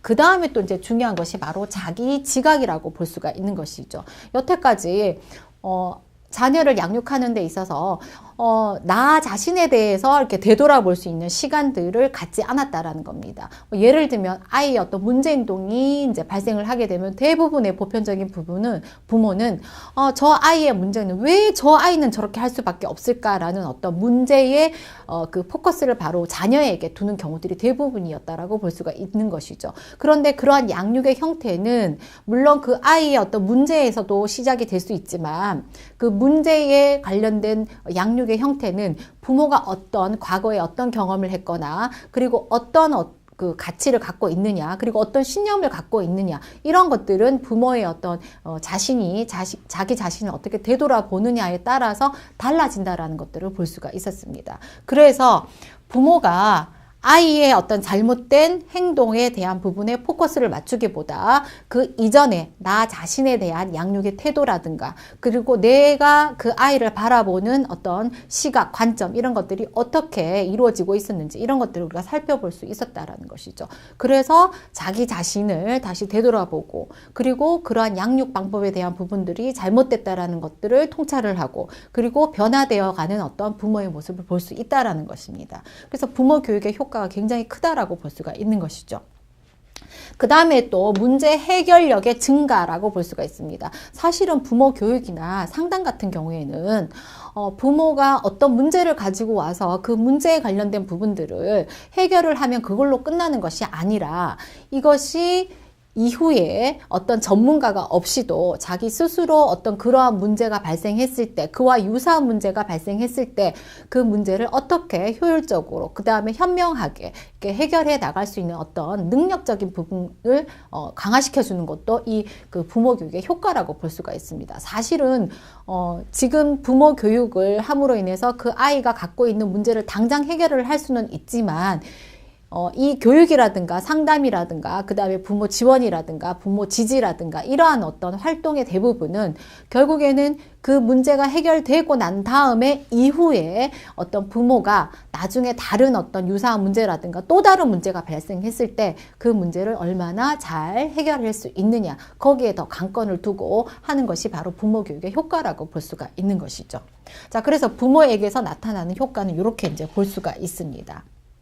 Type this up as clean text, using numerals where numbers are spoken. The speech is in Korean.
그 다음에 또 이제 중요한 것이 바로 자기 지각이라고 볼 수가 있는 것이죠. 여태까지 자녀를 양육하는 데 있어서 나 자신에 대해서 이렇게 되돌아볼 수 있는 시간들을 갖지 않았다라는 겁니다. 예를 들면 아이의 어떤 문제 행동이 이제 발생을 하게 되면 대부분의 보편적인 부모는 저 아이의 문제는 왜 저 아이는 저렇게 할 수밖에 없을까라는 어떤 문제의 그 포커스를 바로 자녀에게 두는 경우들이 대부분이었다라고 볼 수가 있는 것이죠. 그런데 그러한 양육의 형태는 물론 그 아이의 어떤 문제에서도 시작이 될 수 있지만 그 문제에 관련된 양육의 형태는 부모가 어떤 과거에 어떤 경험을 했거나 그리고 어떤 그 가치를 갖고 있느냐 그리고 어떤 신념을 갖고 있느냐 이런 것들은 부모의 어떤 자기 자신을 어떻게 되돌아보느냐에 따라서 달라진다라는 것들을 볼 수가 있었습니다. 그래서 부모가 아이의 어떤 잘못된 행동에 대한 부분에 포커스를 맞추기보다 그 이전에 나 자신에 대한 양육의 태도라든가 그리고 내가 그 아이를 바라보는 어떤 시각, 관점 이런 것들이 어떻게 이루어지고 있었는지 이런 것들을 우리가 살펴볼 수 있었다라는 것이죠. 그래서 자기 자신을 다시 되돌아보고 그리고 그러한 양육 방법에 대한 부분들이 잘못됐다라는 것들을 통찰을 하고 그리고 변화되어 가는 어떤 부모의 모습을 볼 수 있다라는 것입니다. 그래서 부모 교육의 효과가 굉장히 크다라고 볼 수가 있는 것이죠. 그 다음에 또 문제 해결력의 증가라고 볼 수가 있습니다. 사실은 부모 교육이나 상담 같은 경우에는 부모가 어떤 문제를 가지고 와서 그 문제에 관련된 부분들을 해결을 하면 그걸로 끝나는 것이 아니라 이것이 이후에 어떤 전문가가 없이도 자기 스스로 어떤 그러한 문제가 발생했을 때 그와 유사한 문제가 발생했을 때 그 문제를 어떻게 효율적으로 그 다음에 현명하게 이렇게 해결해 나갈 수 있는 어떤 능력적인 부분을 강화시켜 주는 것도 이 그 부모 교육의 효과라고 볼 수가 있습니다. 사실은 지금 부모 교육을 함으로 인해서 그 아이가 갖고 있는 문제를 당장 해결을 할 수는 있지만 이 교육이라든가 상담이라든가 그 다음에 부모 지원이라든가 부모 지지라든가 이러한 어떤 활동의 대부분은 결국에는 그 문제가 해결되고 난 다음에 이후에 어떤 부모가 나중에 다른 어떤 유사한 문제라든가 또 다른 문제가 발생했을 때 그 문제를 얼마나 잘 해결할 수 있느냐 거기에 더 관건을 두고 하는 것이 바로 부모 교육의 효과라고 볼 수가 있는 것이죠. 자, 그래서 부모에게서 나타나는 효과는 이렇게 이제 볼 수가 있습니다.